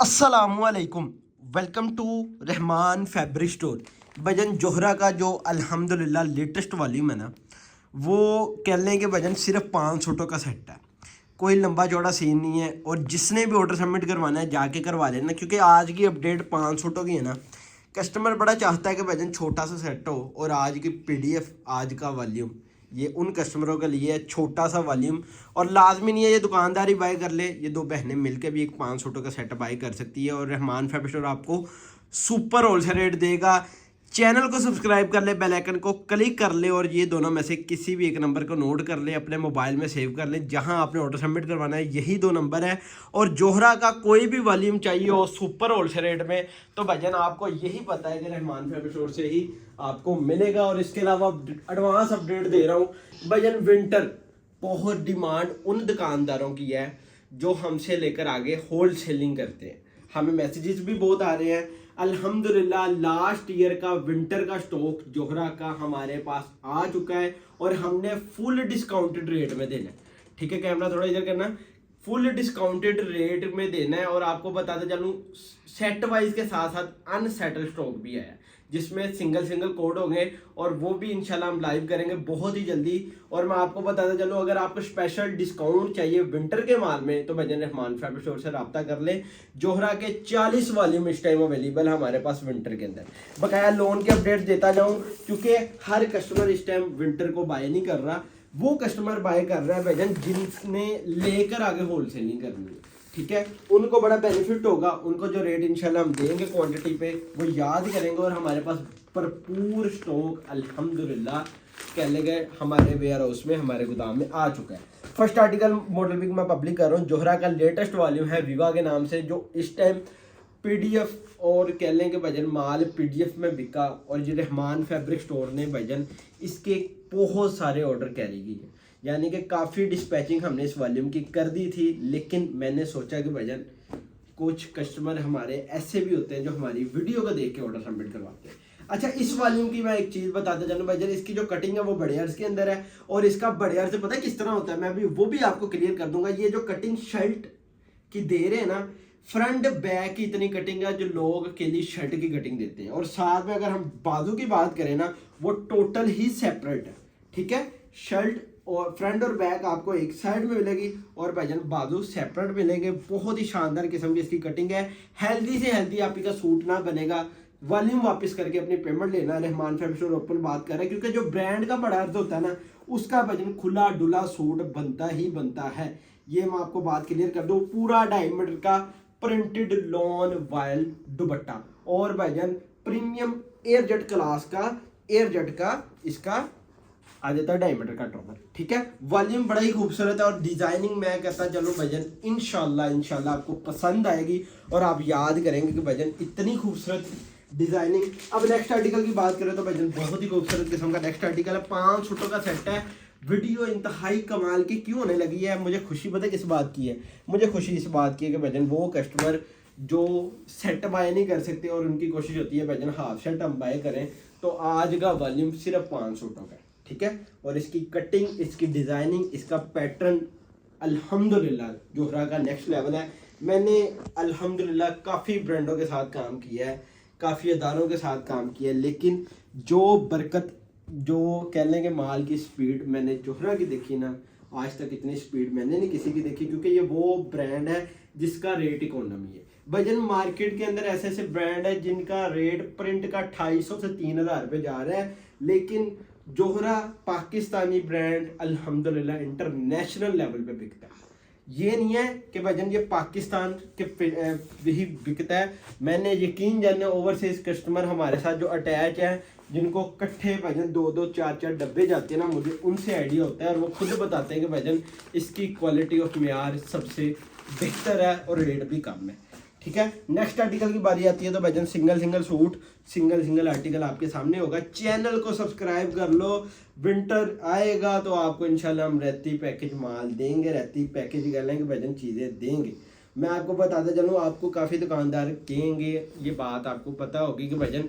अस्सलामुअलैकुम। Welcome to Rahman fabric store. भजन जोहरा का जो अल्हम्दुलिल्लाह लेटेस्ट वॉल्यूम है ना, वो कह लें कि भजन सिर्फ 500 का सेट है। कोई लंबा चौड़ा सीन नहीं है और जिसने भी ऑर्डर सबमिट करवाना है जाके करवा लेना, क्योंकि आज की अपडेट 500 की है ना। कस्टमर बड़ा चाहता है कि भजन छोटा सा सेट हो और आज की पीडीएफ आज का वॉल्यूम ये उन कस्टमरों के लिए है, छोटा सा वॉल्यूम। और लाजमी नहीं है ये दुकानदारी बाय कर ले, ये दो बहनें मिलकर भी एक 500 का सेट बाय कर सकती है। और रहमान फैब्रिक स्टोर आपको सुपर होलसेल रेट देगा। चैनल को सब्सक्राइब कर ले, बेल आइकन को क्लिक कर ले और ये दोनों में से किसी भी एक नंबर को नोट कर ले, अपने मोबाइल में सेव कर ले। जहां आपने ऑर्डर सबमिट करवाना है यही दो नंबर है। और जोहरा का कोई भी वॉल्यूम चाहिए हो सुपर होलसेल रेट में तो भजन आपको यही पता है कि रहमान फैब्रिक स्टोर से ही आपको मिलेगा। और इसके अलावा एडवांस अपडेट दे रहा हूँ भजन, विंटर बहुत डिमांड उन दुकानदारों की है जो हमसे लेकर आगे होल सेलिंग करते हैं। हमें मैसेजेस भी बहुत आ रहे हैं। अल्हम्दुलिल्लाह लास्ट ईयर का विंटर का स्टॉक जोहरा का हमारे पास आ चुका है और हमने फुल डिस्काउंटेड रेट में देना है। ठीक है, कैमरा थोड़ा इधर करना। फुल डिस्काउंटेड रेट में देना है और आपको बताते चलूँ सेट वाइज के साथ साथ अनसेटल स्टॉक भी आया जिसमें सिंगल कोड होंगे और वो भी इंशाल्लाह हम लाइव करेंगे बहुत ही जल्दी। और मैं आपको बताता चलूँ अगर आपको स्पेशल डिस्काउंट चाहिए विंटर के माल में तो भजन रहमान फैब्रिक स्टोर से रब्ता कर ले। जोहरा के 40 वॉल्यूम इस टाइम अवेलेबल हमारे पास विंटर के अंदर। बकाया लोन के अपडेट देता जाऊँ क्योंकि हर कस्टमर इस टाइम विंटर को बाय नहीं कर रहा, वो कस्टमर बाय कर रहा है भजन जिनने लेकर आगे होलसेलिंग करनी है। ठीक है, उनको बड़ा बेनिफिट होगा। उनको जो रेट इंशाल्लाह हम देंगे क्वांटिटी पे वो याद करेंगे। और हमारे पास भरपूर स्टॉक अल्हम्दुलिल्लाह कह लेंगे हमारे वेयर हाउस में, हमारे गोदाम में आ चुका है। फर्स्ट आर्टिकल मॉडल पिक मैं पब्लिक कर रहा हूँ। जोहरा का लेटेस्ट वॉल्यूम है विवा के नाम से, जो इस टाइम पीडीएफ और कह लें कि भजन माल पीडीएफ में बिका। और ये रहमान फैब्रिक स्टोर ने भजन इसके बहुत सारे ऑर्डर कैरी किए, यानी कि काफ़ी डिस्पैचिंग हमने इस वॉल्यूम की कर दी थी। लेकिन मैंने सोचा कि भजन कुछ कस्टमर हमारे ऐसे भी होते हैं जो हमारी वीडियो को देख के ऑर्डर सबमिट करवाते हैं। अच्छा, इस वॉल्यूम की मैं एक चीज़ बताते चलूँ भजन, इसकी जो कटिंग है वो बड़े अर्ज के अंदर है और इसका बड़े अर्ज से पता है किस तरह होता है, मैं अभी वो भी आपको क्लियर कर दूंगा। ये जो कटिंग शर्ट की दे रहे हैं ना, फ्रंट बैक की इतनी कटिंग है जो लोग के लिए शर्ट की कटिंग देते हैं। और साथ में अगर हम बाजू की बात करें ना, वो टोटल ही सेपरेट है। ठीक है, शर्ट और फ्रंट और बैक आपको एक साइड में मिलेगी और भजन बाजू सेपरेट मिलेंगे। बहुत ही शानदार किस्म की इसकी कटिंग है। हेल्दी से हेल्दी आप का सूट ना बनेगा। वॉल्यूम वापस करके अपनी पेमेंट लेना। रहमान फैब्रिक स्टोर ओपन बात कर रहे हैं क्योंकि जो ब्रांड का बड़ा अर्थ होता है ना, उसका भजन खुला डुला सूट बनता ही बनता है। ये मैं आपको बात क्लियर कर दूं, पूरा डायमीटर का प्रिंटेड लॉन वायल दुपट्टा और भजन प्रीमियम एयरजेट क्लास का एयरजेट का इसका आ जाता है डायमीटर का टॉपर। ठीक है, वॉल्यूम बड़ा ही खूबसूरत है और डिजाइनिंग मैं कहता चलो भजन इंशाल्लाह आपको पसंद आएगी और आप याद करेंगे कि भजन इतनी खूबसूरत डिजाइनिंग। अब नेक्स्ट आर्टिकल की बात करें तो भजन बहुत ही खूबसूरत किस्म का नेक्स्ट आर्टिकल है। 500 का सेट है। वीडियो इंतहाई कमाल की क्यों होने लगी है, मुझे खुशी पता है किस बात की है, मुझे खुशी इस बात की है कि भजन वो कस्टमर जो सेट बाय नहीं कर सकते और उनकी कोशिश होती है भजन हाफ सेट हम बाय करें, तो आज का वॉल्यूम सिर्फ 500 का है। ठीक है, और इसकी कटिंग, इसकी डिजाइनिंग, इसका पैटर्न अल्हम्दुलिल्लाह जोहरा का नेक्स्ट लेवल है। मैंने अल्हम्दुलिल्लाह काफ़ी ब्रांडों के साथ काम किया है, काफ़ी अदारों के साथ काम किया है, लेकिन जो बरकत जो कह लें कि माल की स्पीड मैंने जोहरा की देखी ना, आज तक इतनी स्पीड मैंने नहीं किसी की देखी। क्योंकि ये वो ब्रांड है जिसका रेट इकोनॉमी है। भजन मार्केट के अंदर ऐसे ऐसे ब्रांड है जिनका रेट प्रिंट का 250 से 3000 रुपये जा रहा है, लेकिन जोहरा पाकिस्तानी ब्रांड अल्हम्दुलिल्लाह इंटरनेशनल लेवल पे बिकता है। ये नहीं है कि भजन ये पाकिस्तान के ही बिकता है। मैंने यकीन जाने ओवरसीज कस्टमर हमारे साथ जो अटैच है, जिनको कट्ठे भजन 2-2 4-4 डब्बे जाते हैं ना, मुझे उनसे आइडिया होता है और वो खुद बताते हैं कि भजन इसकी क्वालिटी और म्यार सबसे बेहतर है और रेट भी कम है। ठीक है, नेक्स्ट आर्टिकल की बारी आती है तो भजन सिंगल सूट सिंगल आर्टिकल आपके सामने होगा। चैनल को सब्सक्राइब कर लो। विंटर आएगा तो आपको इंशाल्लाह हम रहती पैकेज माल देंगे, रहती पैकेज कर लेंगे भजन, चीज़ें देंगे। मैं आपको बताता चलूँ, आपको काफ़ी दुकानदार कहेंगे, ये बात आपको पता होगी कि भजन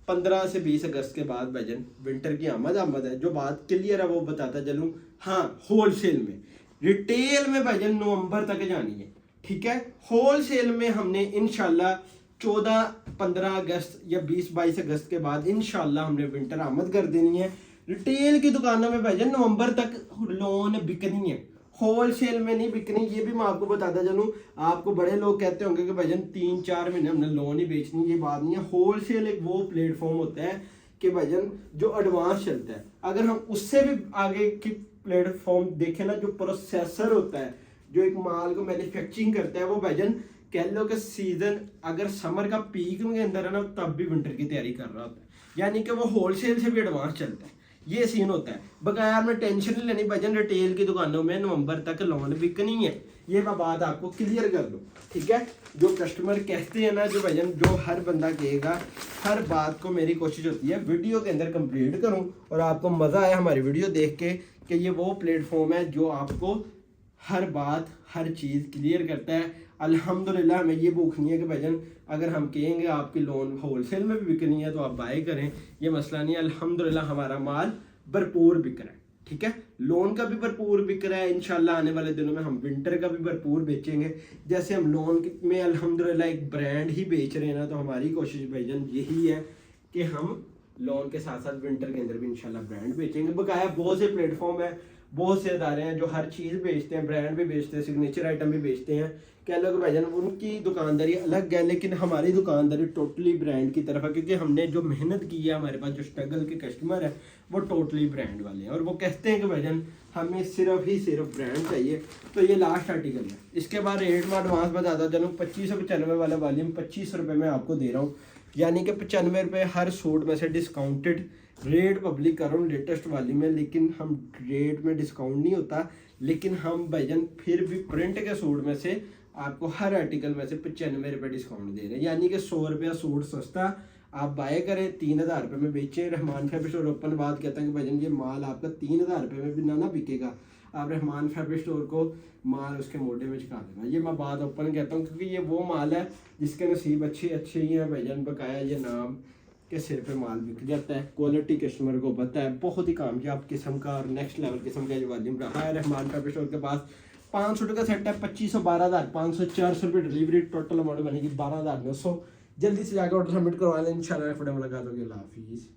15 से 20 अगस्त के बाद भजन विंटर की आमद है। जो बात क्लियर है वो बताता चलूँ। हाँ, होलसेल में, रिटेल में भजन नवंबर तक जानी है। ठीक है। होल सेल में हमने इंशाल्लाह 14-15 अगस्त या 20-22 अगस्त के बाद इंशाल्लाह हमने विंटर आमद कर देनी है। रिटेल की दुकानों में भाईजान नवंबर तक लोन बिकनी है, होल सेल में नहीं बिकनी। ये भी मैं आपको बताता चलूँ, आपको बड़े लोग कहते होंगे कि भाईजान 3-4 महीने हमने लोन ही बेचनी, ये बात नहीं है। होल सेल एक वो प्लेटफॉर्म होता है कि भाईजान जो एडवांस चलता है। अगर हम उससे भी आगे की प्लेटफॉर्म देखें ना, जो प्रोसेसर होता है, जो एक माल को मैन्युफैक्चरिंग करता है, वो भाईजान कह लो कि सीजन अगर समर का पीक के अंदर है ना, तब भी विंटर की तैयारी कर रहा होता है, यानी कि वो होलसेल से भी एडवांस चलता है। ये सीन होता है। बकाया में टेंशन नहीं लेनी भाईजान, रिटेल की दुकानों में नवंबर तक लोन बिकनी है, ये मैं बात आपको क्लियर कर दूं, ठीक है। जो कस्टमर कहते हैं ना, जो भाईजान जो हर बंदा कहेगा, हर बात को मेरी कोशिश होती है वीडियो के अंदर कंप्लीट करूं और आपको मज़ा आया हमारी वीडियो देख के कि ये वो प्लेटफॉर्म है जो आपको हर बात हर चीज़ क्लियर करता है। अल्हम्दुलिल्लाह हमें ये भूख नहीं है कि भाईजान अगर हम कहेंगे आपकी लोन होलसेल में भी बिकनी है तो आप बाय करें, ये मसला नहीं है। अल्हम्दुलिल्लाह हमारा माल भरपूर बिक रहा है, ठीक है। लोन का भी भरपूर बिक रहा है। इंशाल्लाह आने वाले दिनों में हम विंटर का भी भरपूर बेचेंगे। जैसे हम लोन में अल्हम्दुलिल्लाह एक ब्रांड ही बेच रहे हैं ना, तो हमारी कोशिश भाईजान यही है कि हम लोन के साथ साथ विंटर के अंदर भी इंशाल्लाह ब्रांड बेचेंगे। बकाया बहुत से प्लेटफॉर्म है, बहुत से अदारे हैं जो हर चीज़ बेचते हैं, ब्रांड भी बेचते हैं, सिग्नेचर आइटम भी बेचते हैं। कह लो कि भाईजान उनकी दुकानदारी अलग है, लेकिन हमारी दुकानदारी टोटली ब्रांड की तरफ है, क्योंकि हमने जो मेहनत की है, हमारे पास जो स्ट्रगल के कस्टमर है वो टोटली ब्रांड वाले हैं, और वो कहते हैं कि भाईजान हमें सिर्फ ब्रांड चाहिए। तो ये लास्ट आर्टिकल है। इसके बाद रेट में एडवांस बताता चलूँ, 2595 वाला वॉल्यूम 25 रुपये में आपको दे रहा हूँ, यानी कि 95 रुपये हर सूट में से डिस्काउंटेड रेट पब्लिक कर रहा हूँ लेटेस्ट वाली में। लेकिन हम रेट में डिस्काउंट नहीं होता, लेकिन हम भाईजान फिर भी प्रिंट के सूट में से आपको हर आर्टिकल में से 95 रुपये डिस्काउंट दे रहे हैं, यानी कि 100 रुपया सूट सस्ता आप बाय करें, 3000 रुपये में बेचें। रहमान फैब्रिक स्टोर ओपन बात कहता है कि भाईजान ये माल आपका 3000 रुपये में भी ना बिकेगा, आप रहमान फैब्रिक स्टोर को माल उसके मोटे में चुका देना। ये मैं बात ओपन कहता हूँ, क्योंकि ये वो माल है जिसके नसीब अच्छे ही हैं भाईजान। बकाया ये नाम के सिर पे माल बिक जाता है, क्वालिटी कस्टमर को पता है। बहुत ही कामयाब किस्म का और नेक्स्ट लेवल किस्म का जो वॉल्यूम रहा है रहमान फैब्रिक स्टोर के पास। 500 का सेट है, 2500 12,500 400 रुपये डिलीवरी, टोटल अमाउंट बनेगी 12,900। जल्दी से जाकर ऑर्डर सबमिट करवा लें, इंशाल्लाह फटाफट लगा दोगे। अल्लाह हाफिज़।